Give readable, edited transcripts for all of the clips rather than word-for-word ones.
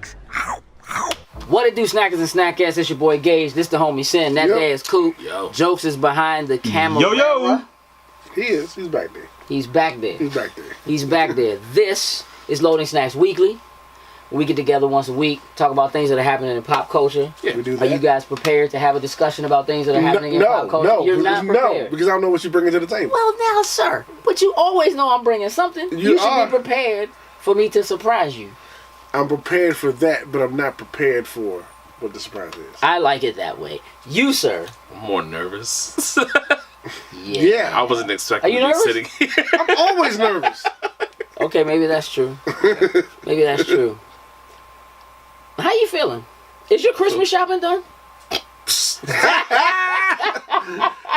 snacks. What it do, snackers and snackers? It's your boy Gage. This the homie Sin. That day is Coop. Yo. Jokes is behind the camera. Yo. He is. He's back there. He's back there. He's back there. He's back there. This is Loading Snacks Weekly. We get together once a week, talk about things that are happening in pop culture. Yeah, we do Are that. you guys prepared to have a discussion about things that are happening in pop culture? No, You're not prepared. No, because I don't know what you're bringing to the table. Well, now, sir, but you always know I'm bringing something. You should be prepared for me to surprise you. I'm prepared for that, but I'm not prepared for what the surprise is. I like it that way. You, sir. I'm more nervous. Yeah. I wasn't expecting Are you to be nervous? sitting here. I'm always nervous. Okay, maybe that's true. Maybe that's true. How you feeling? Is your Christmas shopping done?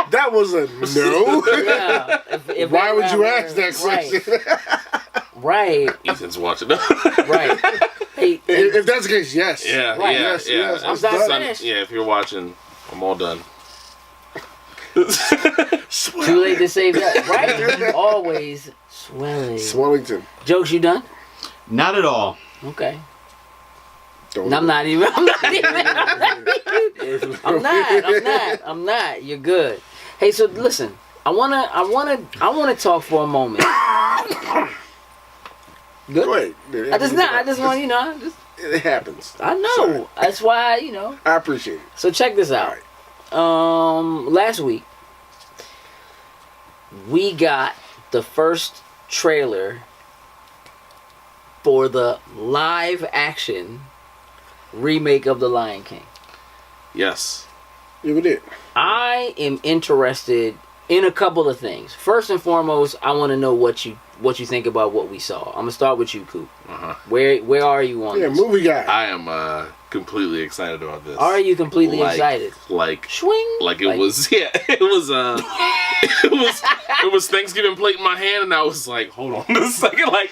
That was a no. Yeah. If Why they would you around ask there- that question? Right. Ethan's watching. Right. Hey, If that's the case, yes. Yeah, Right. yeah, Yes, yeah. yes, I'm it's done. done. Finished. Yeah, if you're watching, I'm all done. too late to save that. Right? Always swelling. Swellington. Jokes, you done? Not at all. Okay. Don't And I'm not even. I'm not. You're good. Hey, so listen. I wanna talk for a moment. Good. Go ahead. I just want It happens. I know. Sorry. That's why I appreciate it. So check this out. Last week we got the first trailer for the live action remake of The Lion King. Yes. Yeah, we did. I am interested in a couple of things. First and foremost, I want to know what you think about what we saw. I'm gonna start with you, Coop. Uh-huh. Where are you on Yeah, this? movie guy. I am completely excited about this. Are you completely excited? Like Swing. it was it was Thanksgiving plate in my hand and I was like, hold on a second, like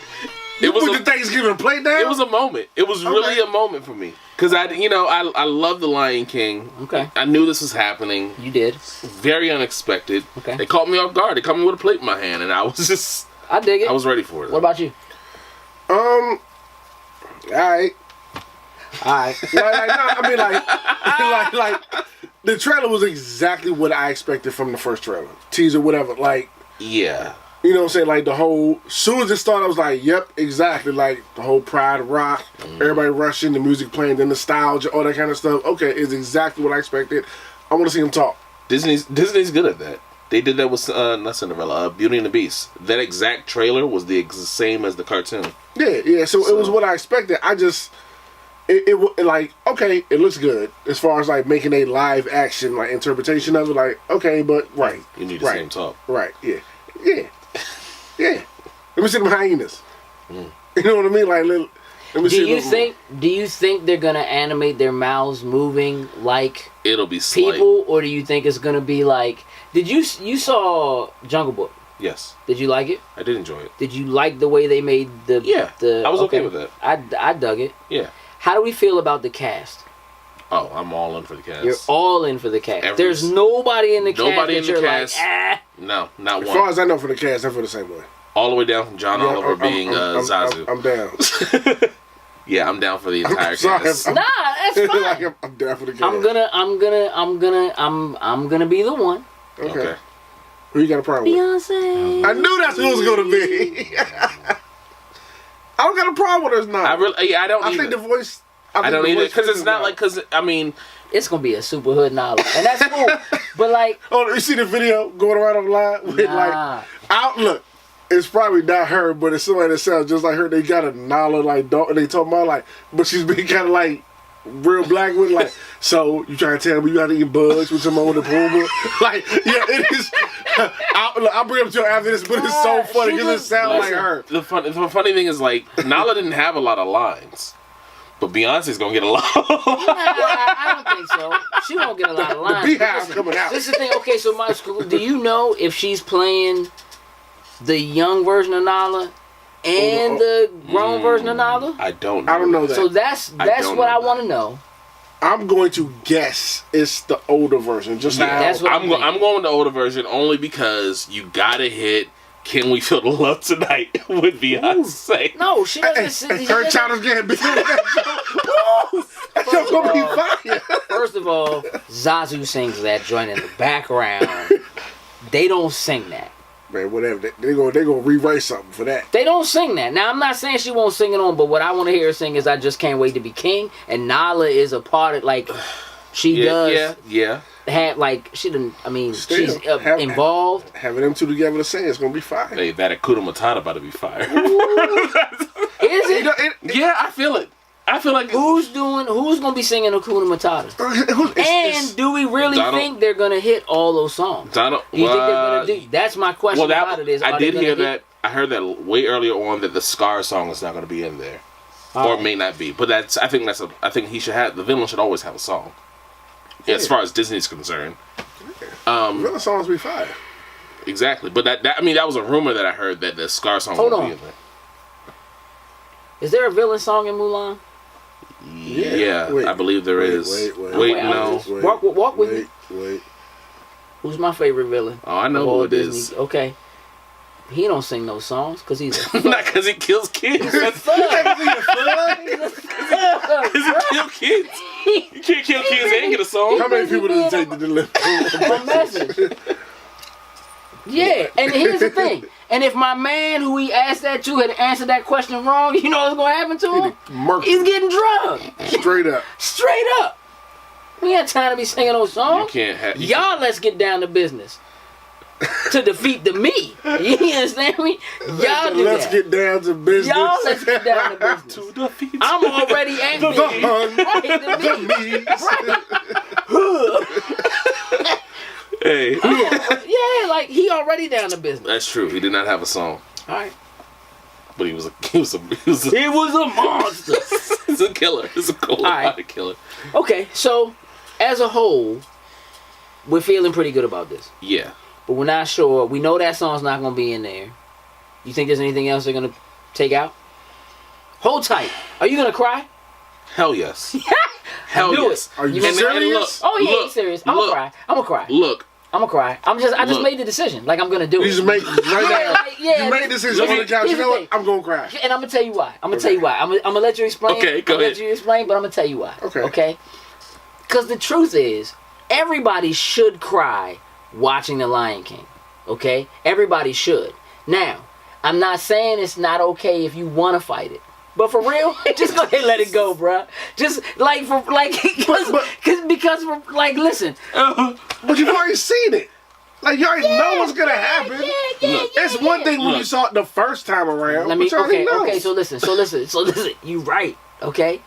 You put the Thanksgiving plate down? it was a moment. It was really a moment for me. Because I love The Lion King. Okay. I knew this was happening. You did. Very unexpected. Okay. They caught me off guard. They caught me with a plate in my hand and I was just I dig it. I was ready for it. What about you? Alright. Alright. Like, the trailer was exactly what I expected from the first trailer. Teaser, whatever. Like, Yeah. you know what I'm saying? Like, the whole, as soon as it started, I was like, yep, exactly. Like, the whole Pride rock, everybody rushing, the music playing, the nostalgia, all that kind of stuff. Okay, it's exactly what I expected. I want to see him talk. Disney's good at that. They did that with not Cinderella, Beauty and the Beast. That exact trailer was the same as the cartoon. Yeah. So it was what I expected. I just, it like, okay, it looks good as far as like making a live action like interpretation of it. Like, okay, but right, You need the same talk. right, yeah. Let me see them hyenas. You know what I mean? Like, let me see. Do you think they're gonna animate their mouths moving like It'll be slight. people, or do you think it's gonna be like? Did you saw Jungle Book? Yes, Did you like it? I did enjoy it. Did you like the way they made the? Yeah, I was okay with that. I dug it. Yeah. How do we feel about the cast? Oh, I'm all in for the cast. You're all in for the cast. Every- There's nobody in the Nobody cast in that the you're cast. like, No, not As one. far as I know, for the cast, I feel the same way. All the way down from John Oliver being Zazu. I'm down. Yeah, I'm down for the entire sorry, cast. nah, that's fine. Like, I'm down for the cast. I'm gonna be the one. Okay. Who you got a problem with? Beyonce. I knew that's who it was gonna be. I don't got a problem with her. Not. I don't I either. think the voice. I don't the either voice because it's fits not well. like I mean It's gonna be a super hood novel, and that's cool. But like, Oh, you see the video going around online with nah. Outlook. It's probably not her, but it's somebody that sounds just like her. They got a Nala like dog, and they talking about like, but she's being kind of like real black with like. So you trying to tell me you got to eat bugs with Timon and Pumbaa? Like, yeah, it is. I'll bring it up to you after this, but it's so funny because it sounds like her. the funny thing is like Nala didn't have a lot of lines, but Beyonce's gonna get a lot. I don't think so. She won't get a lot of lines. Beehive Listen, coming out. This is the thing. Okay, so my school. Do you know if she's playing the young version of Nala and the grown version of Nala? I don't know. I don't know that. So that's don't what know I that. want to know. I'm going to guess it's the older version. Just Yeah, how that's what I'm thinking. going with the older version only because you gotta hit Can We Feel the Love Tonight with Beyonce. No, she doesn't. Her child is getting big. That's gonna be fire. First of all, Zazu sings that joint in the background. They don't sing that. Man, whatever. They gonna rewrite something for that. They don't sing that. Now, I'm not saying she won't sing it on, but what I want to hear her sing is I Just Can't Wait to Be King. And Nala is a part of, like, she does. Yeah. Have, like, she didn't, I mean, Still, she's involved. Having them two together to sing, it's gonna be fire. Hey, that Akuta Matata about to be fire. Is it? Yeah, I feel it. I feel like Who's gonna be singing Hakuna Matata? And do we really think they're gonna hit all those songs? Donald, Do you think they're gonna do? That's my question about it. Is I did hear that. I heard that way earlier on that the Scar song is not going to be in there, or it may not be. But I think he should have, the villain should always have a song. Yeah. As far as Disney's concerned, villain songs be fire. Exactly. But that was a rumor that I heard that the Scar song would be in there. Is there a villain song in Mulan? Yeah, I believe there is. Wait, no. Walk with me. Wait. Who's my favorite villain? Oh, I know who it is. Okay. He don't sing no songs because he's a not because he kills kids. Because he kills kids. You can't kill kids and get a song. How many people does it take to deliver a message? Yeah, and here's the thing. And if my man who he asked that to had answered that question wrong, you know what's going to happen to him? He's getting drugged. Straight up. We ain't time to be singing those songs. Y'all let's get down to business. To defeat the me. You understand me? Y'all do let's get down to business. Y'all let's get down to business. To defeat I'm already angry. The me. Hey. Yeah, like he already down to business. That's true. He did not have a song. All right. But he was a monster. He's a killer. He's a cold-hearted killer. Okay, so as a whole, we're feeling pretty good about this. Yeah. But we're not sure. We know that song's not going to be in there. You think there's anything else they're going to take out? Hold tight. Are you going to cry? Hell yes. Hell yes. Are you serious? He's serious. I'm going to cry. Look. I'm going to cry. I just made the decision. Like, I'm going to do it. You just made right now. You made the decision on the couch. You know what? I'm going to cry. And I'm going to tell you why. I'm going to let you explain. Okay, go ahead. Let you explain, but I'm going to tell you why. Okay? Because the truth is, everybody should cry watching The Lion King. Okay? Everybody should. Now, I'm not saying it's not okay if you want to fight it. But for real, just go ahead and let it go, bruh. Just because listen. But you've already seen it. Like you already know what's gonna happen. It's one thing when you saw it the first time around. Okay. So listen. You right. Okay.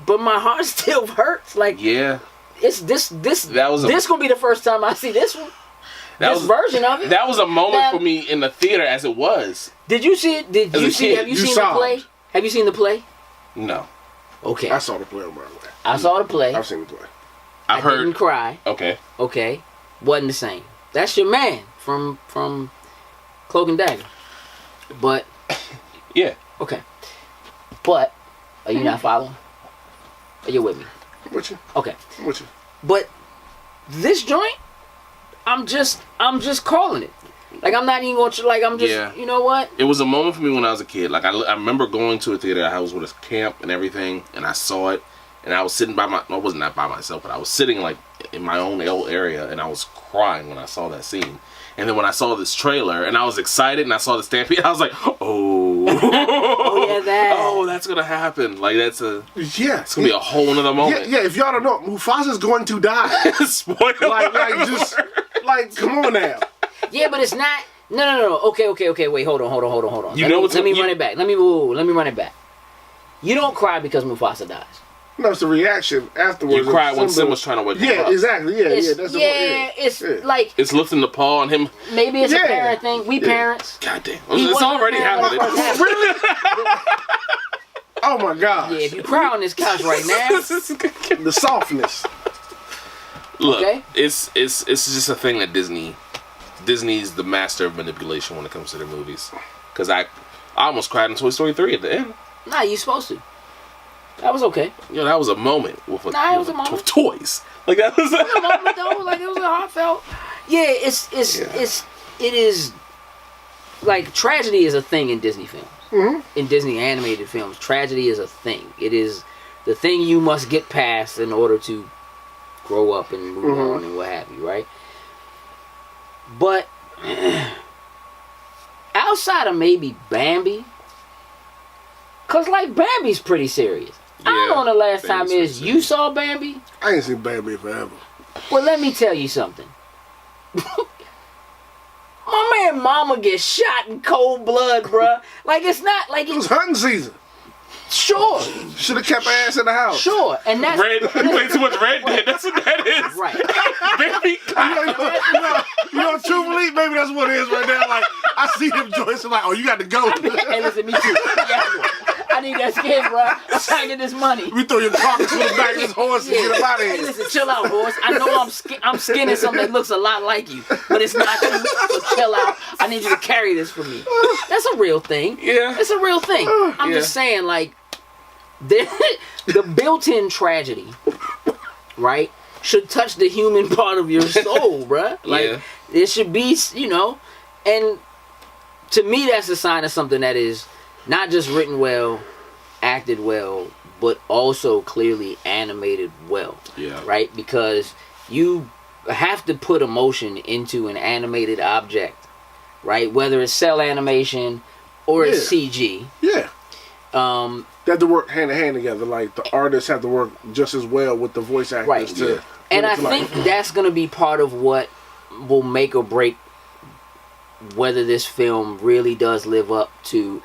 But my heart still hurts. Like it's this gonna be the first time I see this one. Version of it. That was a moment for me in the theater as it was. Did you see it? Have you seen the play? Have you seen the play? No. Okay. I saw the play on my way. I saw the play. I've seen the play. I didn't cry. Okay. Wasn't the same. That's your man from Cloak and Dagger. But yeah. Okay. But are you not following? Are you with me? I'm with you. Okay. I'm with you. But this joint, I'm just calling it. Like I'm not even going to you know what? It was a moment for me when I was a kid. Like I remember going to a theater. I was with a camp and everything, and I saw it. And I was sitting I was not by myself, but I was sitting like in my own area, and I was crying when I saw that scene. And then when I saw this trailer, and I was excited, and I saw the stampede, I was like, oh, that's gonna happen. Like it's gonna be a whole nother moment. Yeah. If y'all don't know, Mufasa's going to die. Spoiler. Come on now. Yeah, but it's not. No. Okay. Wait, hold on. Let me run it back. Let me run it back. You don't cry because Mufasa dies. No, it's the reaction afterwards. You cry when Simba's trying to wake him up. Yeah, exactly. Like it's lifting the paw on him. Maybe it's a parent thing. We parents. God damn, it's already happening. Really? Oh my God. Yeah, if you cry on this couch right now, the softness. Look, it's just a thing that Disney's the master of manipulation when it comes to their movies. Because I almost cried in Toy Story 3 at the end. Nah, you supposed to. That was okay. That was a moment with it was a moment with toys. Like that was a moment though. Like it was a heartfelt. Yeah, it is like tragedy is a thing in Disney films. Mm-hmm. In Disney animated films, tragedy is a thing. It is the thing you must get past in order to grow up and move on and what have you, right? But outside of maybe Bambi, cause like Bambi's pretty serious. I don't know when the last time is you saw Bambi. I ain't seen Bambi forever. Well, let me tell you something. My man mama gets shot in cold blood, bruh. Like, it's not like It was hunting season. Sure. Should have kept her ass in the house. Sure. And that's... Red, you play too much Red Dead. That's what that is. Right. Baby, Truthfully, maybe that's what it is right now. Like, I see them joints, I'm like, oh, you got to go. Hey, listen, me too. I need that skin, bruh. I'm trying to get this money. We throw your carcass on the back of this horse and get him out of Hey, here. listen, chill out, horse. I know I'm skinning something that looks a lot like you, but it's not you, so chill out. I need you to carry this for me. That's a real thing. Yeah. It's a real thing. I'm just saying, like, the built-in tragedy, right, should touch the human part of your soul, bruh. Like, it should be, you know, and to me, that's a sign of something that is not just written well, acted well, but also clearly animated well. Yeah. Right? Because you have to put emotion into an animated object, right? Whether it's cell animation or it's CG. Yeah. They have to work hand in hand together. Like, the artists have to work just as well with the voice actors. Right. To and I think that's going to be part of what will make or break whether this film really does live up to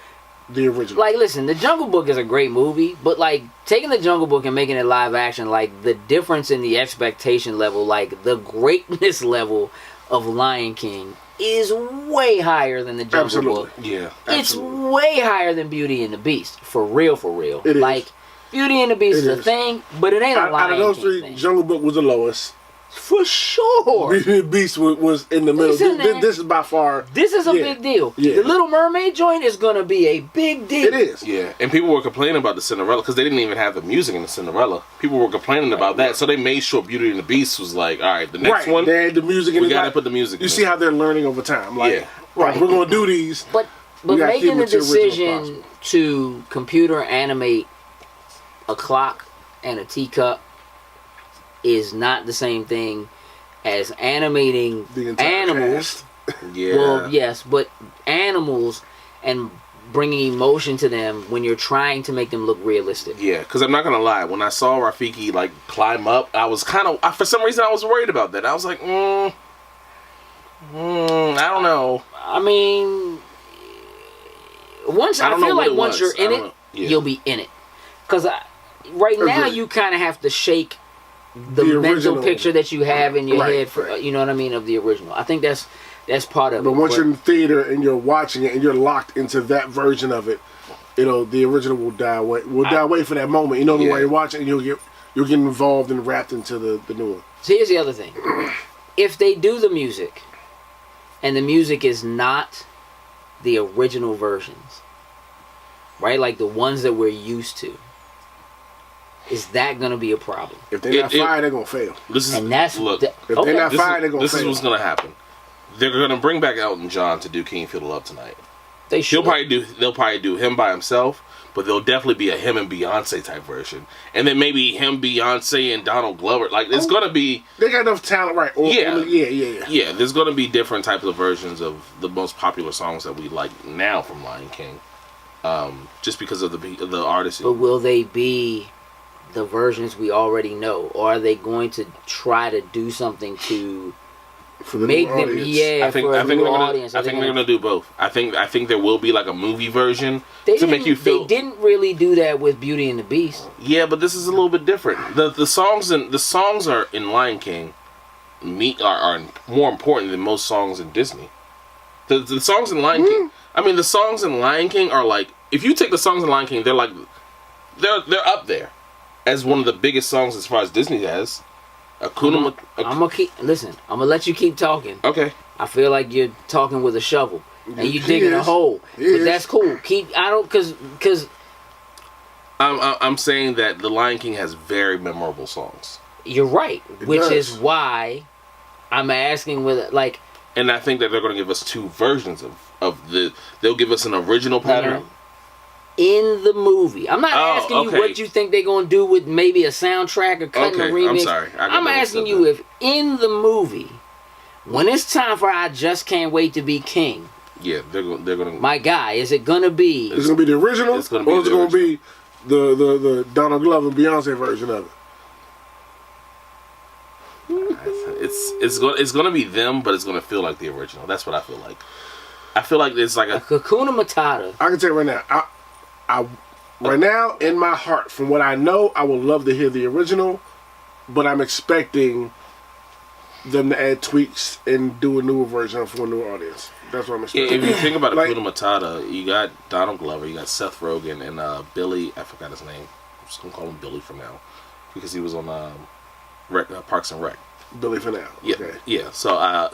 the original. Like, listen, The Jungle Book is a great movie, but like taking The Jungle Book and making it live action, like the difference in the expectation level, like the greatness level of Lion King is way higher than The Jungle Book. Yeah. It's way higher than Beauty and the Beast. For real, for real. It is. Like, Beauty and the Beast is a thing, but it ain't a Lion King out of those three, thing. Jungle Book was the lowest. For sure. Beauty and the Beast was in the middle. This is by far. This is a big deal. Yeah. The Little Mermaid joint is going to be a big deal. It is. Yeah, and people were complaining about the Cinderella because they didn't even have the music in the Cinderella. People were complaining about that, so they made sure Beauty and the Beast was like, all right, the next one, they had the music in we it. gotta put the music. You see how they're learning over time. Like, we're going to do these. But making the decision to computer animate a clock and a teacup is not the same thing as animating the entire animals. Yeah. Well, yes, but animals and bringing emotion to them when you're trying to make them look realistic. Yeah, because I'm not gonna lie, when I saw Rafiki like climb up, I was kind of, for some reason, I was worried about that. I was like, I don't know. I mean, I feel like once you're in it, you'll be in it. Because right now you kind of have to shake the mental picture that you have in your head for you know what I mean, of the original. I think that's part of it. But once you're in the theater and you're watching it and you're locked into that version of it, you know, the original will die away. Will die away for that moment. You know, while you're watching, you'll get involved and wrapped into the new one. So here's the other thing: if they do the music, and the music is not the original versions, right? Like the ones that we're used to. Is that going to be a problem? If they're not fired, they're going to fail. If they're not fired, they're going to fail. This is what's going to happen. They're going to bring back Elton John to do King Feel the Love Tonight. They should. They'll probably do him by himself, but there'll definitely be a him and Beyonce type version. And then maybe him, Beyonce, and Donald Glover. Like, it's going to be... They got enough talent, right? Yeah, there's going to be different types of versions of the most popular songs that we like now from Lion King. Just because of the artists. But will they be the versions we already know, or are they going to try to do something to make them for a new audience? I think they're gonna do both. I think there will be like a movie version to make you feel. They didn't really do that with Beauty and the Beast. Yeah, but this is a little bit different. The songs are in Lion King are more important than most songs in Disney. The songs in Lion King. I mean, the songs in Lion King are like, if you take the songs in Lion King, they're up there as one of the biggest songs as far as Disney has. I'm gonna let you keep talking. Okay. I feel like you're talking with a shovel and you're digging a hole, but that's cool. Because I'm saying that the Lion King has very memorable songs. You're right, which is why I'm asking And I think that they're going to give us 2 versions of the. They'll give us an original pattern. In the movie. I'm not asking you what you think they're going to do with maybe a soundtrack or cutting a remix. I'm sorry. I'm asking you if in the movie, when it's time for I Just Can't Wait to Be King. Yeah, they're going to. My guy, is it going to be... Is it going to be the original? It's going to be or is it going to be the Donald Glover and Beyonce version of it? It's going to be them, but it's going to feel like the original. That's what I feel like. I feel like it's like a Hakuna Matata. I can tell you right now. Right now, in my heart, from what I know, I would love to hear the original, but I'm expecting them to add tweaks and do a newer version for a new audience. That's what I'm expecting. If you think about Hakuna Matata, you got Donald Glover, you got Seth Rogen, and Billy. I forgot his name. I'm just gonna call him Billy for now, because he was on Parks and Rec. Billy for now. Yeah, okay. Yeah. So I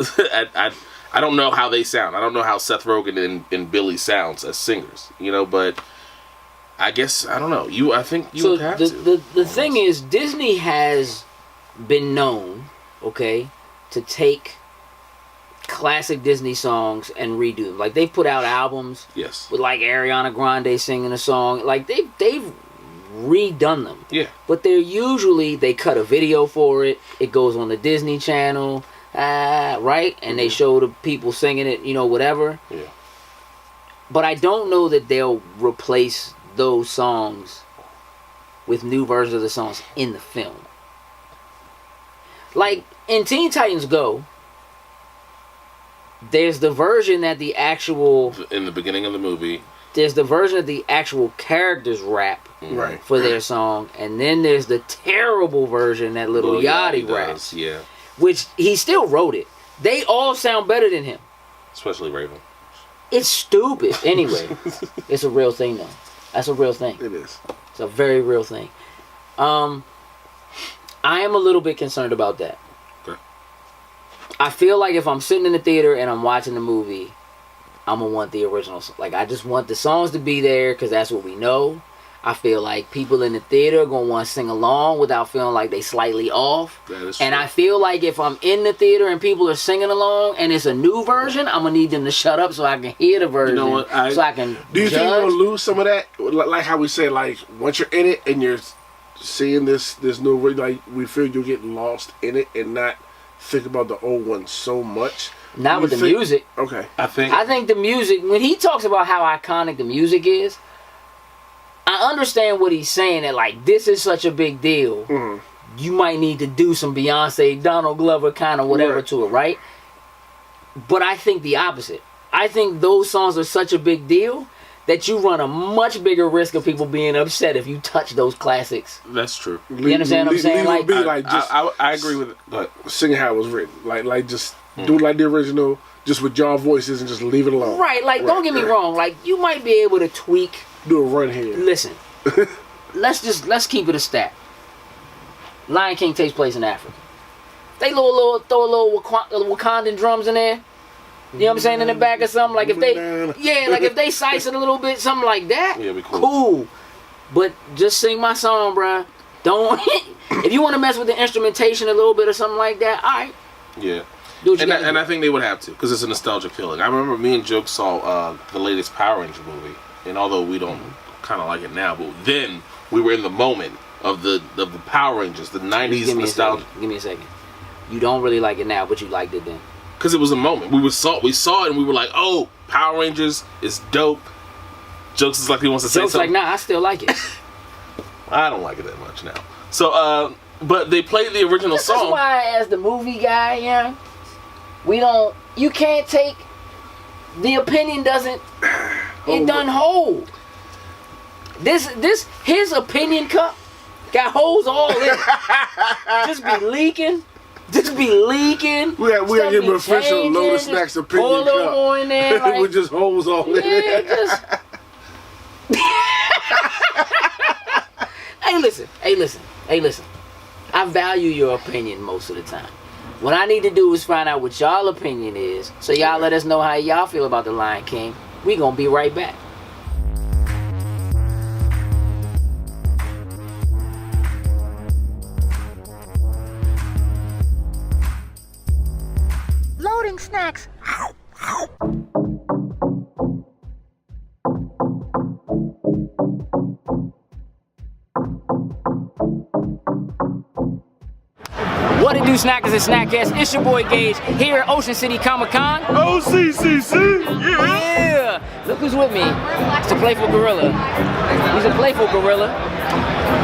don't know how they sound. I don't know how Seth Rogen and Billy sounds as singers. But I guess I don't know. I think you would have to. The thing is, Disney has been known, to take classic Disney songs and redo them. Like they've put out albums, yes, with like Ariana Grande singing a song. Like they've redone them. Yeah. But they cut a video for it. It goes on the Disney Channel, right? And they show the people singing it, whatever. Yeah. But I don't know that they'll replace those songs with new versions of the songs in the film. Like in Teen Titans Go, there's the version that the actual in the beginning of the movie. There's the version of the actual characters rap for their song, and then there's the terrible version that Lil Yachty raps. Yeah. Which he still wrote it. They all sound better than him. Especially Raven. It's stupid. Anyway, it's a real thing though. That's a real thing. It is. It's a very real thing. I am a little bit concerned about that. Okay. I feel like if I'm sitting in the theater and I'm watching the movie, I'm going to want the original. Like, I just want the songs to be there because that's what we know. I feel like people in the theater are going to want to sing along without feeling like they slightly off. That is and true. I feel like if I'm in the theater and people are singing along and it's a new version, I'm going to need them to shut up so I can hear the version. You know what? So I can Do you judge. think you're going to lose some of that? Like how we say, like, once you're in it and you're seeing this new, like, we feel you'll get lost in it and not think about the old one so much. Not with the music. Okay. I think the music, when he talks about how iconic the music is, I understand what he's saying, that like this is such a big deal. Mm-hmm. You might need to do some Beyonce, Donald Glover kind of whatever to it, right? But I think the opposite. I think those songs are such a big deal that you run a much bigger risk of people being upset if you touch those classics. That's true. You understand what I'm saying? I agree with it. But singing how it was written. Like just do it like the original, just with y'all voices and just leave it alone. Right, like don't get me wrong. Like you might be able to tweak. Do a run here. Listen, let's keep it a stat. Lion King takes place in Africa. They throw a little Wakandan drums in there. You know what I'm saying, in the back or something. Like if they size it a little bit, something like that. Yeah, be cool. But just sing my song, bruh. Don't. If you want to mess with the instrumentation a little bit or something like that, all right. Yeah. Do what you and I think they would have to, because it's a nostalgic feeling. I remember me and Joke saw the latest Power Ranger movie, and although we don't kind of like it now, but then we were in the moment of the Power Rangers, the 90s nostalgia. Give me a second. You don't really like it now, but you liked it then. Because it was a moment. We saw it and we were like, oh, Power Rangers is dope. Jokes is like he wants to say Jokes something. like, nah, I still like it. I don't like it that much now. So, but they played the original song. That's why, as the movie guy, you can't take, the opinion doesn't, it doesn't hold. His opinion cup got holes all in it. Just be leaking. We gotta give him official Lotus Snacks opinion cup. Pour a little more in there. Like, with just holes all in it. Hey, listen. I value your opinion most of the time. What I need to do is find out what y'all opinion is, so y'all let us know how y'all feel about the Lion King. We gonna be right back. eating snacks. What it do, snackers and snackers? It's your boy Gage here at Ocean City Comic Con. OCCC, Yeah! Look who's with me. It's a playful gorilla. He's a playful gorilla.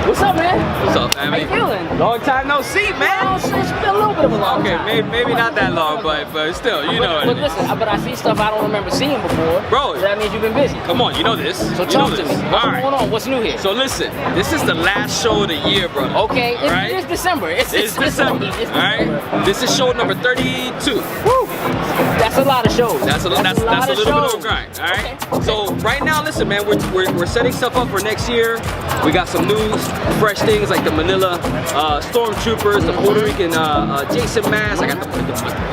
What's up, man? What's up, man? How you feeling? Long time no see, man. Oh, it's been a little bit of a long time. Okay, maybe not that long, but still, you know. But listen, but I see stuff I don't remember seeing before. Bro, so that means you've been busy. Come on, you know this. So talk to me. What's going on? What's new here? So listen, this is the last show of the year, brother. Okay, it's December. It's December. It's all right. This is show number 32. Woo! That's a lot of shows. That's a little bit of a grind. All right. Okay. So right now, listen, man, we're setting stuff up for next year. We got some new, fresh things like the Manila Stormtroopers, the Puerto Rican Jason Mask. I got the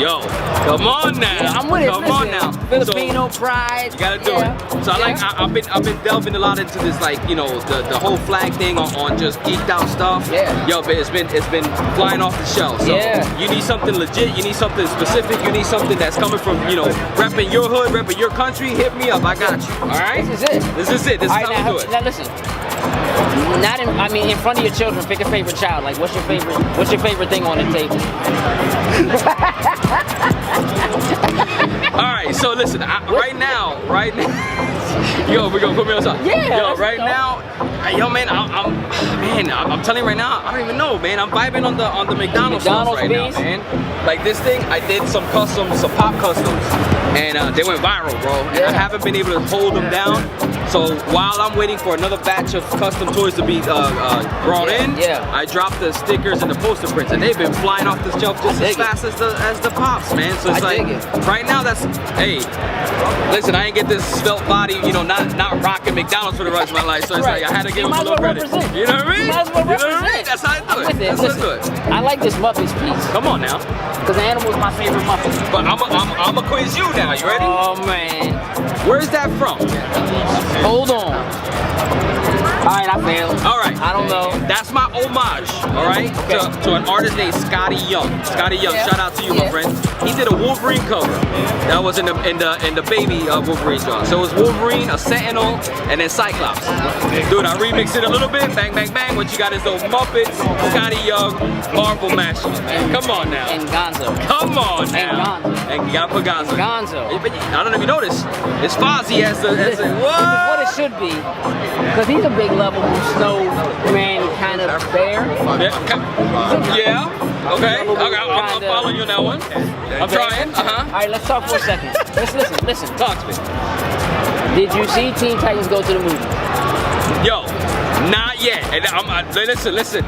yo. Come on now. Yeah, I'm with it. Come on now. Filipino pride. You gotta do it. So I've been delving a lot into this, like, you know, the whole flag thing on just geeked out stuff. Yeah. Yo, but it's been flying off the shelf. So you need something legit. You need something specific. You need something that's coming from, you know, repping your hood, repping your country. Hit me up. I got you. All right. This is it. This is it. This is how we do it. Now listen. In front of your children, pick a favorite child. Like, what's your favorite thing on the table? All right, so listen, right now, yo, we're gonna put me on top. Yeah. Yo, right now, yo, man, I'm telling you right now, I don't even know, man. I'm vibing on the McDonald's sauce right now, man. Like this thing, I did some pop customs, and they went viral, bro. And I haven't been able to hold them down. So while I'm waiting for another batch of custom toys to be brought in, I dropped the stickers and the poster prints, and they've been flying off the shelf just as fast as the pops, man. So it's right now, hey, listen, I ain't get this svelte body, you know, not rocking McDonald's for the rest of my life. So it's like I had to give them a little credit. You know what I mean? You know what I mean? That's how I do it. That's how I do it. I like this Muppets piece. Come on now. Because the animal's my favorite Muppet. But I'm a quiz you now. You ready? Oh man. Where's that from? Hold on. Alright, I failed. Alright. I don't know. That's my homage, alright? To an artist named Scotty Young. Scotty Young, shout out to you, my friend. He did a Wolverine cover. That was in the baby Wolverine song. So it was Wolverine, a Sentinel, and then Cyclops. Dude, I remixed it a little bit. Bang, bang, bang. What you got is those Muppets, Scotty Young, Marvel mashup. Come on now. And Gonzo. Come on now. And you gotta put Gonzo. Gonzo. I don't know if you noticed. It's Fozzie as the what it should be. Because he's a big level snowman kind of bear. Yeah. Okay. I'll follow you on that one. I'm trying. Alright, let's talk for a second. Let's listen. Talk to me. Did you see Teen Titans go to the movie? Yo, not yet. And listen.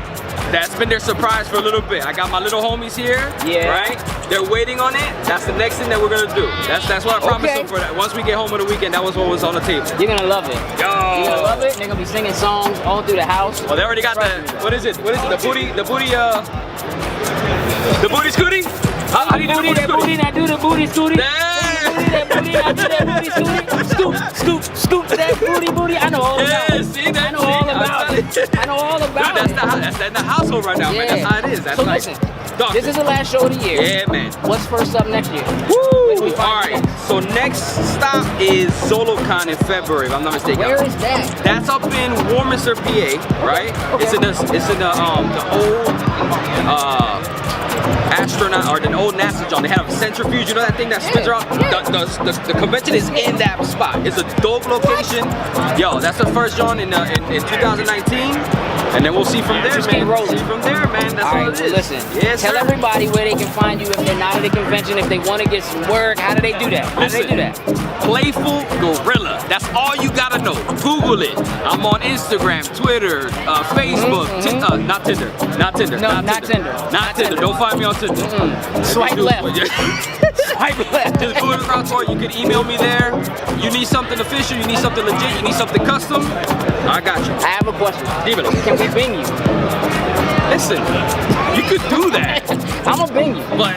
That's been their surprise for a little bit. I got my little homies here. Right? They're waiting on it. That's the next thing that we're gonna do. That's what I promised them for that. Once we get home of the weekend, that was what was on the table. You're gonna love it. Yo. You're gonna love it. They're gonna be singing songs all through the house. Oh, they already got what is it? The booty scooty? How do you do the booty scooty? I do the booty scooty. That booty, I do that booty scooty. Scoop that booty. I know all about it. See that? I know all about it. I know all about it. That's in the household right now, man. That's how it is. That's so listen, this is the last show of the year. Yeah, man. What's first up next year? Woo! Alright, so next stop is ZoloCon in February, if I'm not mistaken. Where is that? That's up in Warminster, PA, right? Okay. It's in the old astronaut or the old NASA John. They have a centrifuge, you know that thing that spins around? The convention is in that spot. It's a dope location. Yo, that's the first John in 2019. And then we'll see from there, man. See from there, man. That's all it is. Listen, tell everybody where they can find you if they're not at the convention, if they want to get some work. How do they do that? Playful Gorilla. That's all you gotta know. Google it. I'm on Instagram, Twitter, Facebook, not Tinder. No, not Tinder. Not Tinder. Don't find me on Tinder. Swipe left. Swipe left. Just put it across for you. can email me there. You need something official, you need something legit, you need something custom, I got you. I have a question. Dímelo. Can we bing you? Listen, you could do that. I'm gonna bing you. But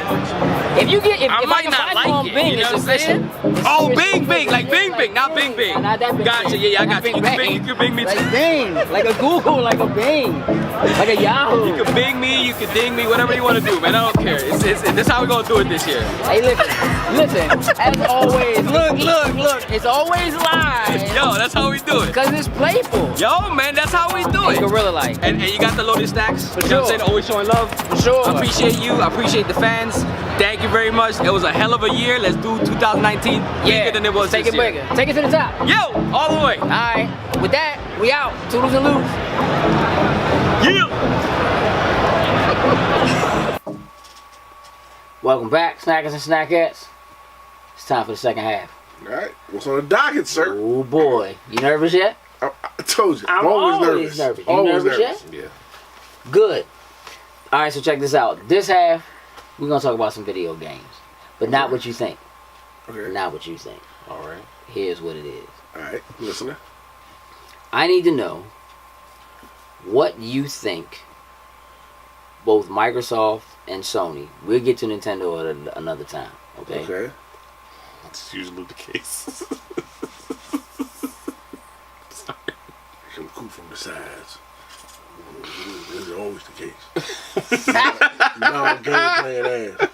If you get, if I I might can not find you on like it, Bing, you know it's what I'm saying? official. Oh, Bing, like Bing, not Bing. Not that Bing. Gotcha, yeah, I got you. You can Bing me too. Like Bing, like a Google, like a Bing, like a Yahoo. You can Bing me, you can ding me, whatever you want to do, man. I don't care. This how we gonna do it this year. Hey, listen. As always, look. It's always live. Yo, that's how we do it. Cause it's playful. Yo, man, that's how we do It's it. gorilla like. And you got the loaded stacks. For You know what I'm sure. saying? Always showing love. For sure. I appreciate you. I appreciate the fans. Thank you very much. It was a hell of a year. Let's do 2019 bigger than it was Take this it year. bigger. Take it to the top. Yo, all the way. All right. With that, we out. Toodles and loose. Yeah. Welcome back, snackers and snackettes. It's time for the second half. All right, what's on the docket, sir? Oh boy, you nervous yet? I told you, I'm always nervous. You Always nervous nervous. yet? Yeah. Good. All right, so check this out. This half, we're gonna talk about some video games, but not what you think. Okay. Not what you think. All right. Here's what it is. All right, listener. I need to know what you think. Both Microsoft and Sony. We'll get to Nintendo at another time. Okay. Okay. That's usually the case. Some Coop from the sides. This is always the case. No game playing ass.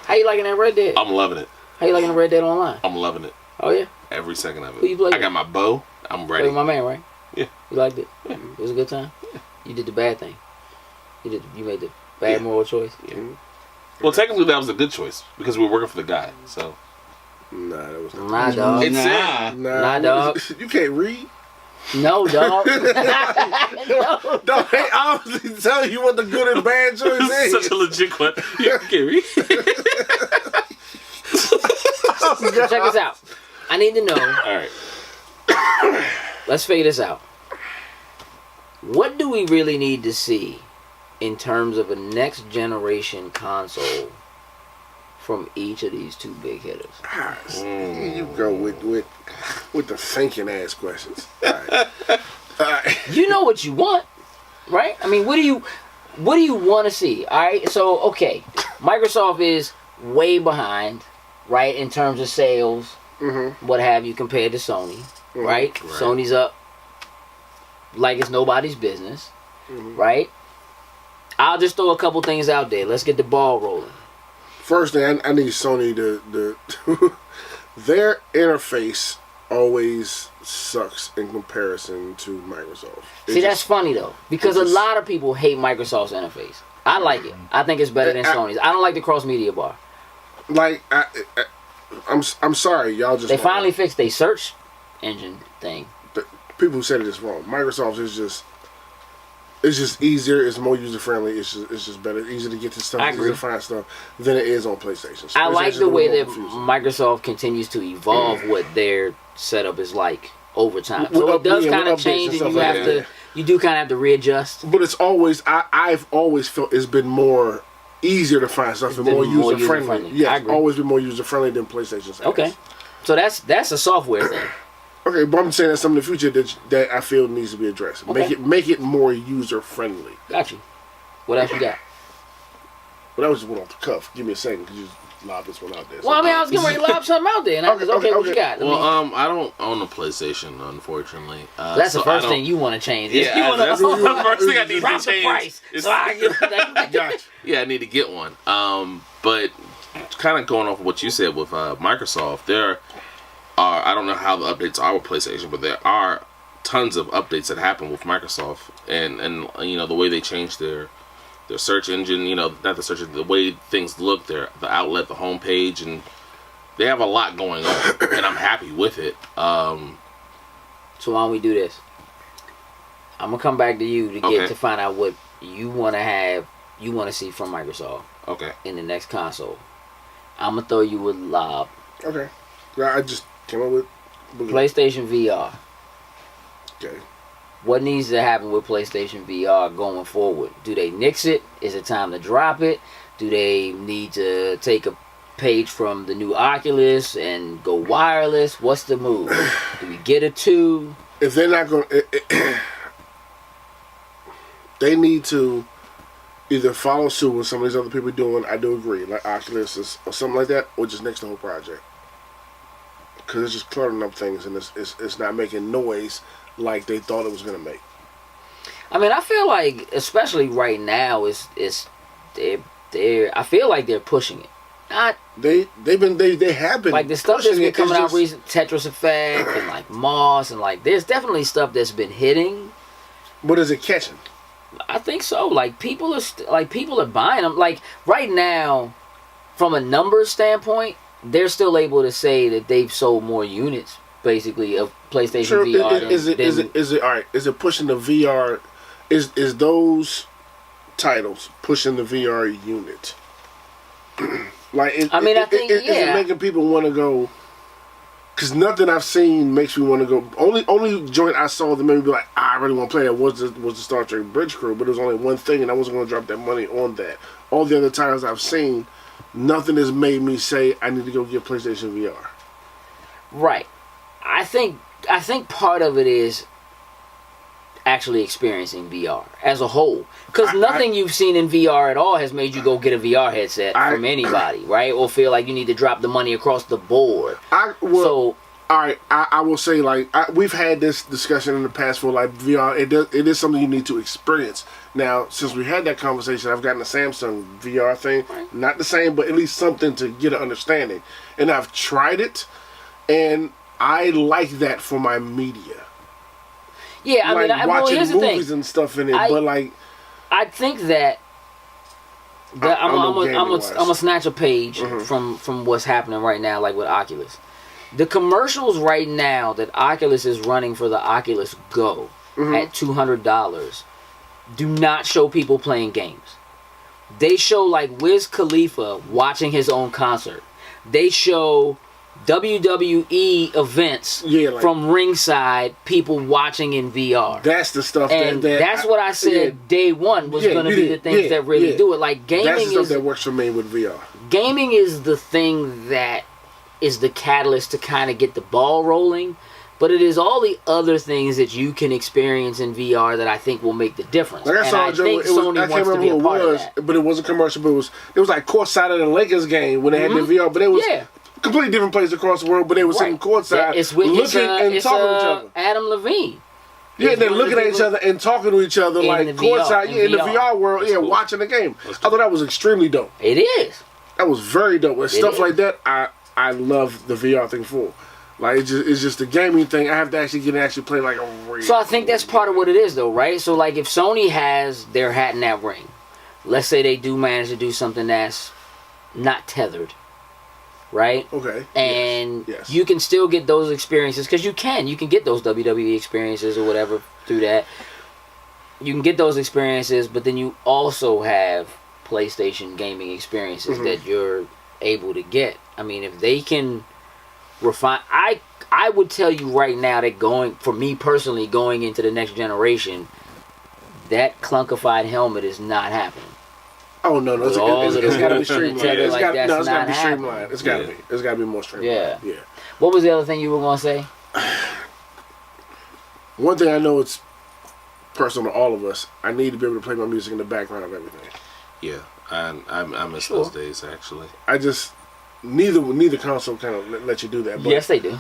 How you liking that Red Dead? I'm loving it. How you liking the Red Dead Online? I'm loving it. Oh yeah. Every second of it. Who you play I with? got my bow. I'm Play ready. with my man, right? Yeah. You liked it? Yeah. It was a good time? Yeah. You did the bad thing. You made the bad moral choice? Yeah. Well, technically that was a good choice because we were working for the guy. So. Nah, that was not. Nah, dog. It's it. Nah, dog. You can't read. No, dog. No. Dog, they obviously tell you what the good and bad choice is. Such a legit question. You can't read. Check this out. I need to know. All right. Let's figure this out. What do we really need to see in terms of a next generation console from each of these two big hitters? You go with the thinking ass questions. All right. You know what you want, right? I mean, what do you want to see? All right. So okay, Microsoft is way behind, right, in terms of sales, what have you, compared to Sony, right? Sony's up like it's nobody's business, right? I'll just throw a couple things out there. Let's get the ball rolling. First thing, I need Sony to their interface always sucks in comparison to Microsoft. See, that's funny though, because a lot of people hate Microsoft's interface. I like it. I think it's better than Sony's. I don't like the cross media bar. Like, I'm sorry, y'all just. They finally fixed their search engine thing. People who said it is wrong. Microsoft is just. It's just easier. It's more user friendly. It's just better. It's easier to get to stuff. I Easier agree. to find stuff than it is on PlayStation. I like PlayStation's the a way little that more confusing. Microsoft continues to evolve what their setup is like over time. So With it does with kind of updates change, and stuff you like have that. to. You do kind of have to readjust. But it's always. I've always felt it's been more easier to find stuff and been more more user friendly. user-friendly. I Yeah, it's agree. always been more user friendly than PlayStation. Has. Okay, so that's a software thing. Okay, but I'm saying that's something in the future that I feel needs to be addressed. Okay. Make it more user friendly. Got you. What else you got? But that was just one off the cuff. Give me a second, because you just lobbed this one out there. Well, I mean, I was getting ready to lob something out there, and I was okay, what you got? Well, I don't own a PlayStation, unfortunately. That's so the first I don't- thing you want to change. Yeah, you wanna, that's the first thing I need drop to the change. price. It's- So I get Gotcha. Yeah, I need to get one. But kind of going off of what you said with Microsoft, there are, I don't know how the updates are with PlayStation, but there are tons of updates that happen with Microsoft, and you know the way they change their search engine, you know, not the search engine, the way things look, the outlet, the homepage, and they have a lot going on, and I'm happy with it. So why don't we do this? I'm gonna come back to you to get to find out what you want to see from Microsoft. Okay. In the next console. I'm gonna throw you a lob. Okay. Yeah, I just came up with PlayStation VR. Okay. What needs to happen with PlayStation VR going forward? Do they nix it? Is it time to drop it? Do they need to take a page from the new Oculus and go wireless? What's the move? Do we get a 2? If they're not going, they need to either follow suit with some of these other people doing. I do agree, like Oculus or something like that, or just next the whole project. Because it's just cluttering up things, and it's not making noise like they thought it was gonna make. I mean, I feel like, especially right now, I feel like they're pushing it. They have been like the stuff that's been coming out just, recent, Tetris Effect and like Moss, and like there's definitely stuff that's been hitting. But is it catching? I think so. Like people are buying them. Like right now, from a numbers standpoint, they're still able to say that they've sold more units, basically, of PlayStation VR. Is it all right? Is it pushing the VR? Is those titles pushing the VR unit? Like, is it making people want to go? Because nothing I've seen makes me want to go. Only joint I saw that made me be like, I really want to play that was the Star Trek Bridge Crew, but it was only one thing, and I wasn't going to drop that money on that. All the other titles I've seen, nothing has made me say I need to go get PlayStation VR. Right. I think part of it is actually experiencing VR as a whole. Because nothing you've seen in VR at all has made you go get a VR headset from anybody, right? Or feel like you need to drop the money across the board. All right, I will say, like, we've had this discussion in the past for, like, VR. It is something you need to experience. Now, since we had that conversation, I've gotten a Samsung VR thing. Not the same, but at least something to get an understanding. And I've tried it, and I like that for my media. Yeah, like watching here's the movies thing. And stuff in it, but like, I think that I'm gonna snatch a page from what's happening right now, like with Oculus. The commercials right now that Oculus is running for the Oculus Go at $200 do not show people playing games. They show like Wiz Khalifa watching his own concert. They show WWE events from ringside, people watching in VR. That's the stuff that's what I said day one was going to be the things that really do it. Like gaming that's the stuff that works for me with VR. Gaming is the thing that is the catalyst to kind of get the ball rolling, but it is all the other things that you can experience in VR that I think will make the difference. Like I saw Sony wants to be a part of that. But it wasn't commercial. But it was like courtside of the Lakers game when they had the VR. But it was completely different place across the world. But they were sitting courtside, looking and talking to each other. Adam Levine. Yeah, they're looking at each other and talking to each other like courtside in the VR world. Yeah, watching the game. I thought that was extremely dope. It is. That was very dope. And stuff like that, I love the VR thing for. Like it's just a gaming thing. I have to actually play like a real. So I think that's part of what it is, though, right? So like, if Sony has their hat in that ring, let's say they do manage to do something that's not tethered, right? Okay. And you can still get those experiences because you can get those WWE experiences or whatever through that. You can get those experiences, but then you also have PlayStation gaming experiences that you're able to get. I mean, if they can refine, I would tell you right now that for me personally, going into the next generation, that clunkified helmet is not happening. Oh no, it's got to be streamlined. It's got to be streamlined. It's got to be more streamlined. Yeah. What was the other thing you were gonna say? One thing I know, it's personal to all of us. I need to be able to play my music in the background of everything. Yeah, I miss those days actually. I just neither console kind of let you do that. But yes, they do.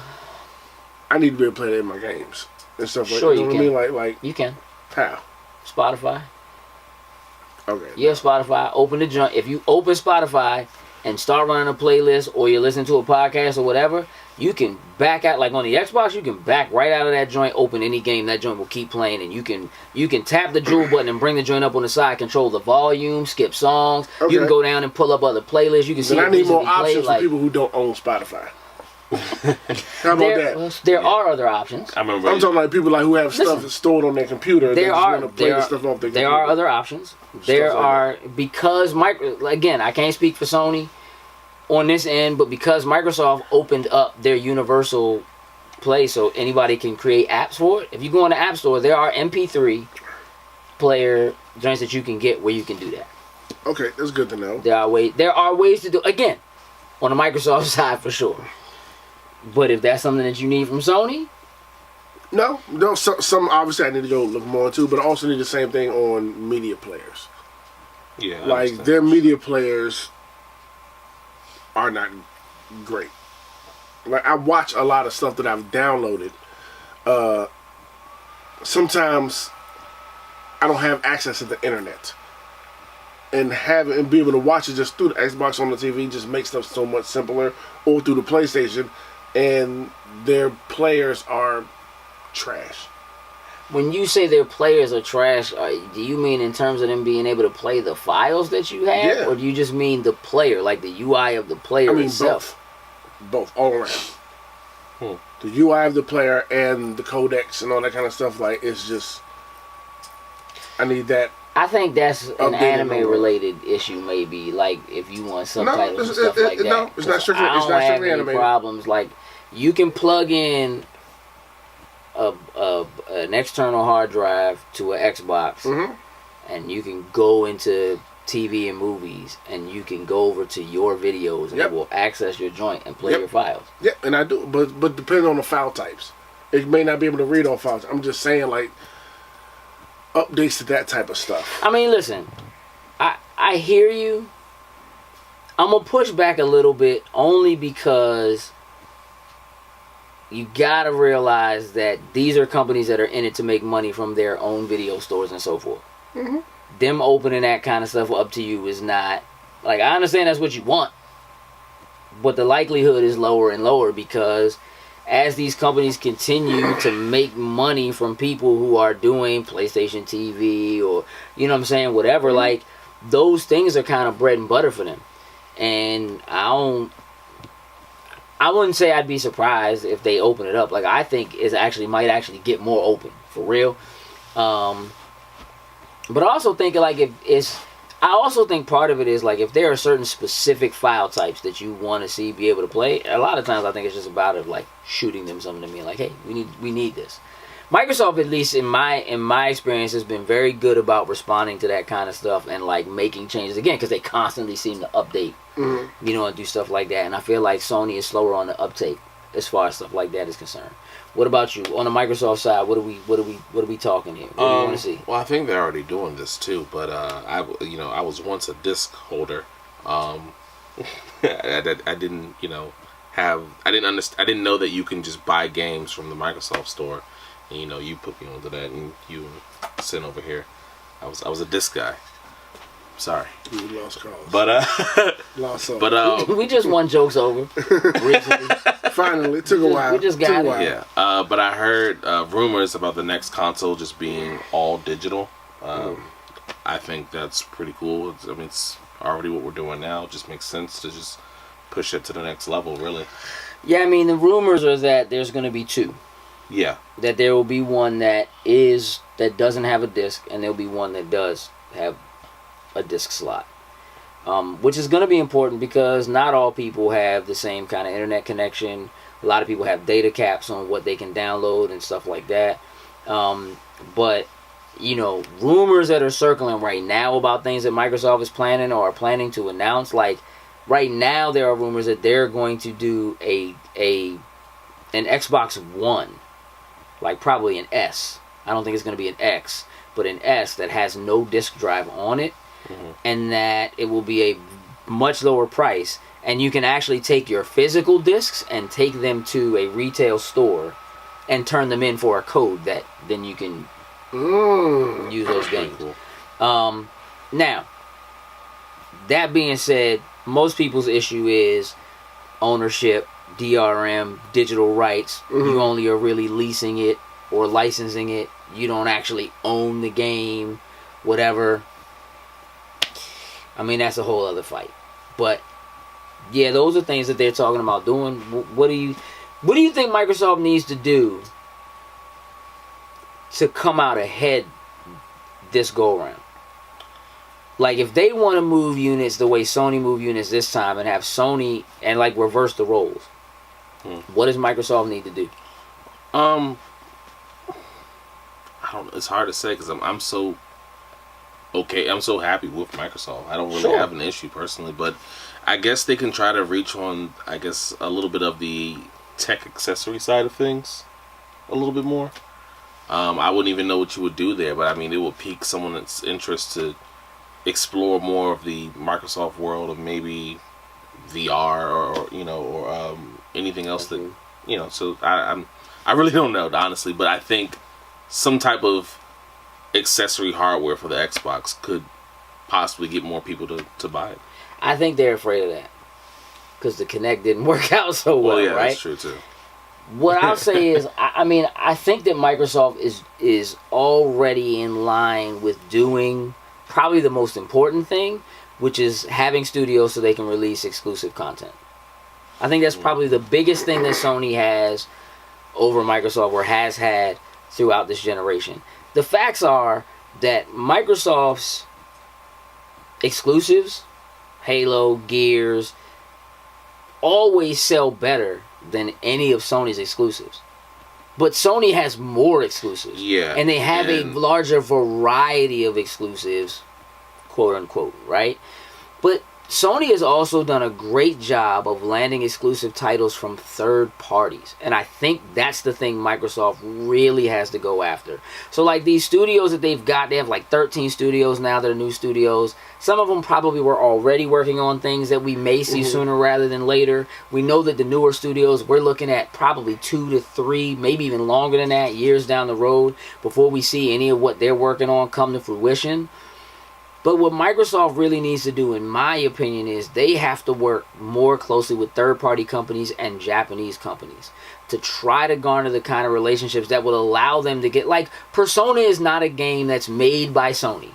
I need to be able to play that in my games and stuff like that. Sure, you know what I mean? Like you can. How? Spotify. Okay. Yeah, Spotify. Open the joint. If you open Spotify and start running a playlist, or you're listening to a podcast or whatever, you can back out. Like on the Xbox, you can back right out of that joint, open any game, that joint will keep playing, and you can tap the jewel button and bring the joint up on the side, control the volume, skip songs. Okay. You can go down and pull up other playlists. You can see. I need more options for people who don't own Spotify. How about that? There are other options. I'm talking like people like who have stuff stored on their computer. There are other options. There are, because again, I can't speak for Sony on this end, but because Microsoft opened up their universal play so anybody can create apps for it. If you go on the App Store, there are MP3 player joints that you can get where you can do that. Okay, that's good to know. There are ways to do, again, on the Microsoft side for sure. But if that's something that you need from Sony, No, some obviously I need to go look more into, but I also need the same thing on media players. Yeah, like their media players are not great. Like I watch a lot of stuff that I've downloaded. Sometimes I don't have access to the internet, and be able to watch it just through the Xbox on the TV just makes stuff so much simpler, or through the PlayStation, and their players are trash. When you say their players are trash, do you mean in terms of them being able to play the files that you have? Yeah. Or do you just mean the player, like the UI of the player itself? Both, all around. The UI of the player and the codecs and all that kind of stuff, like, it's just, I need that. I think that's an anime-related issue, maybe. Like, if you want subtitles and stuff like that. No, it's not strictly anime. I don't have any problems. Like, you can plug in an external hard drive to an Xbox, and you can go into TV and movies, and you can go over to your videos, and it will access your joint and play your files. Yeah, and I do, but depending on the file types, it may not be able to read all files. I'm just saying, like, updates to that type of stuff. I mean, listen, I hear you. I'm gonna push back a little bit only because you gotta realize that these are companies that are in it to make money from their own video stores and so forth. Them opening that kind of stuff up to you is not, like, I understand that's what you want, but the likelihood is lower and lower because as these companies continue to make money from people who are doing PlayStation TV or, you know what I'm saying, whatever, like, those things are kind of bread and butter for them. And I wouldn't say I'd be surprised if they open it up. Like, I think might actually get more open, for real. But I also think, like, I also think part of it is, like, if there are certain specific file types that you want to see be able to play, a lot of times I think it's just about it, like, shooting them something to me, like, hey, we need this. Microsoft, at least in my experience, has been very good about responding to that kind of stuff and, like, making changes again, because they constantly seem to update, you know, and do stuff like that. And I feel like Sony is slower on the uptake as far as stuff like that is concerned. What about you on the Microsoft side? What are we talking here? What do you want to see? Well, I think they're already doing this too, but I was once a disc holder. I didn't know that you can just buy games from the Microsoft store. And, you put me onto that, and you sent over here. I was a disc guy. Sorry. You lost cause. But lost something. But we just won jokes over recently. Finally, it took a while. We just got it. Yeah. But I heard rumors about the next console just being all digital. I think that's pretty cool. It's already what we're doing now. It just makes sense to just push it to the next level, really. Yeah, I mean, the rumors are that there's going to be two. Yeah. That there will be one that doesn't have a disc, and there'll be one that does have a disc slot. Which is going to be important because not all people have the same kind of internet connection. A lot of people have data caps on what they can download and stuff like that. But, rumors that are circling right now about things that Microsoft is planning or are planning to announce, like, right now there are rumors that they're going to do an Xbox One. Like, probably an S. I don't think it's going to be an X, but an S that has no disk drive on it, and that it will be a much lower price, and you can actually take your physical discs and take them to a retail store and turn them in for a code that then you can use those games. Cool. Now, that being said, most people's issue is ownership, DRM, digital rights. You only are really leasing it or licensing it. You don't actually own the game, whatever. I mean, that's a whole other fight. But yeah, those are things that they're talking about doing. What do you think Microsoft needs to do to come out ahead this go around? Like, if they want to move units the way Sony moved units this time and have Sony and, like, reverse the roles, what does Microsoft need to do? I don't know. It's hard to say because I'm so happy with Microsoft. I don't really have an issue personally, but I guess they can try to reach on, I guess, a little bit of the tech accessory side of things. a little bit more. I wouldn't even know what you would do there, but I mean, it would pique someone's interest to explore more of the Microsoft world of maybe VR or anything else that So I really don't know, honestly, but I think some type of accessory hardware for the Xbox could possibly get more people to buy it. I think they're afraid of that because the Kinect didn't work out so well, yeah, right? That's true too. What I'll say is, I think that Microsoft is already in line with doing probably the most important thing, which is having studios so they can release exclusive content. I think that's probably the biggest thing that Sony has over Microsoft or has had throughout this generation. The facts are that Microsoft's exclusives, Halo, Gears, always sell better than any of Sony's exclusives. But Sony has more exclusives. Yeah. And they have a larger variety of exclusives, quote unquote, right? But Sony has also done a great job of landing exclusive titles from third parties. And I think that's the thing Microsoft really has to go after. So like these studios that they've got, they have like 13 studios now that are new studios. Some of them probably were already working on things that we may see sooner rather than later. We know that the newer studios, we're looking at probably 2 to 3, maybe even longer than that, years down the road before we see any of what they're working on come to fruition. But what Microsoft really needs to do, in my opinion, is they have to work more closely with third-party companies and Japanese companies to try to garner the kind of relationships that will allow them to get... Like, Persona is not a game that's made by Sony,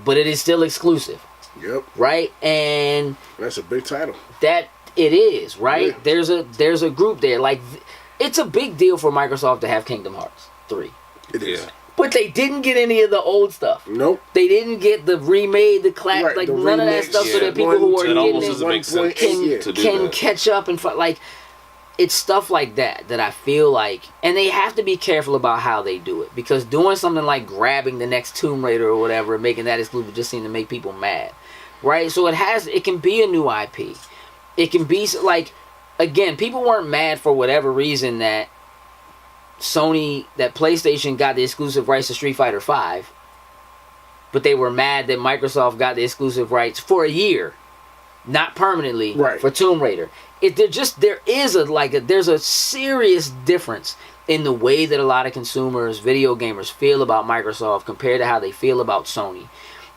but it is still exclusive. Yep. Right? And... That's a big title. That it is, right? Yeah. There's a group there. Like, it's a big deal for Microsoft to have Kingdom Hearts 3. It is. Yeah. But they didn't get any of the old stuff. Nope. They didn't get the remade, the Right, like the none of that remix, stuff, so that people who are It almost getting doesn't make sense to do can that. catch up and like it's stuff like that I feel like, and they have to be careful about how they do it, because doing something like grabbing the next Tomb Raider or whatever and making that exclusive just seems to make people mad, right? So it can be a new IP. It can be like, again, people weren't mad for whatever reason that PlayStation got the exclusive rights to Street Fighter V, but they were mad that Microsoft got the exclusive rights for a year, not permanently, right, for Tomb Raider. There's a serious difference in the way that a lot of consumers, video gamers, feel about Microsoft compared to how they feel about Sony.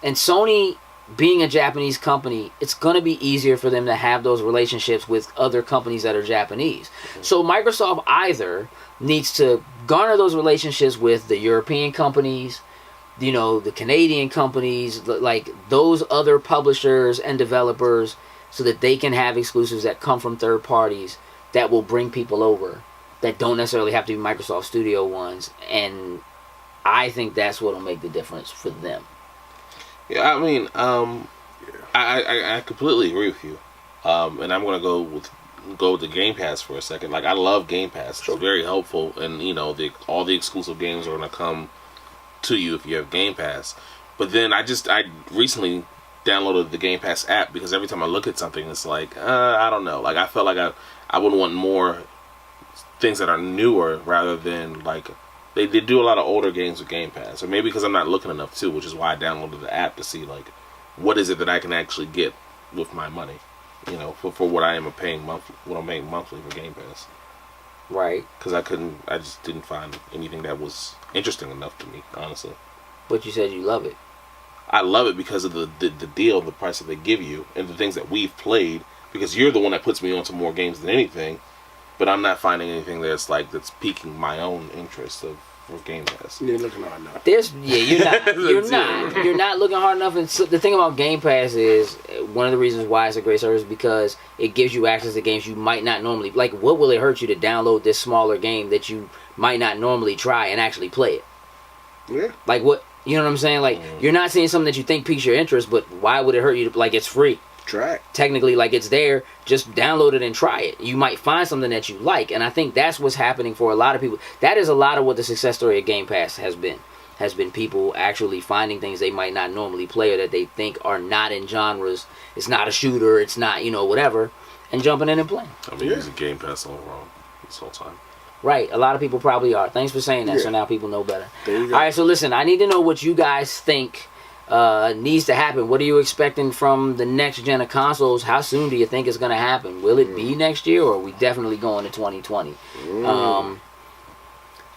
And Sony, being a Japanese company, it's going to be easier for them to have those relationships with other companies that are Japanese. So Microsoft either needs to garner those relationships with the European companies, the Canadian companies, like those other publishers and developers, so that they can have exclusives that come from third parties that will bring people over that don't necessarily have to be Microsoft Studio ones. And I think that's what will make the difference for them. Yeah, I mean, I completely agree with you, and I'm gonna go with the Game Pass for a second. Like, I love Game Pass; it's very helpful, and all the exclusive games are gonna come to you if you have Game Pass. But then I recently downloaded the Game Pass app because every time I look at something, it's like I don't know. Like, I felt like I would want more things that are newer rather than like. They do a lot of older games with Game Pass, or maybe because I'm not looking enough too, which is why I downloaded the app to see like what is it that I can actually get with my money, for what I am paying monthly, what I'm paying monthly for Game Pass. Right. Because I just didn't find anything that was interesting enough to me, honestly. But you said you love it. I love it because of the deal, the price that they give you, and the things that we've played. Because you're the one that puts me onto more games than anything, but I'm not finding anything that's piquing my own interest of Game Pass. You're looking hard enough. You're not looking hard enough. And so the thing about Game Pass is one of the reasons why it's a great service, because it gives you access to games you might not normally like. What will it hurt you to download this smaller game that you might not normally try and actually play it? Yeah. Like, what, you know what I'm saying? Like, you're not seeing something that you think piques your interest, but why would it hurt you to, like, it's free? Try it. Technically, like, it's there, just download it and try it. You might find something that you like, and I think that's what's happening for a lot of people. That is a lot of what the success story of Game Pass has been people actually finding things they might not normally play, or that they think are not in genres. It's not a shooter, it's not, whatever, and jumping in and playing. I've been using Game Pass all wrong this whole time. Right. A lot of people probably are. Thanks for saying that. Yeah. So now people know better. There you go. All right. So listen, I need to know what you guys think needs to happen. What are you expecting from the next gen of consoles? How soon do you think it's going to happen? Will it be next year, or are we definitely going to 2020?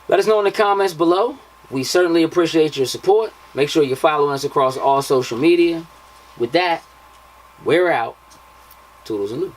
Let us know in the comments below. We certainly appreciate your support. Make sure you follow us across all social media. With that, we're out. Toodles and Lou.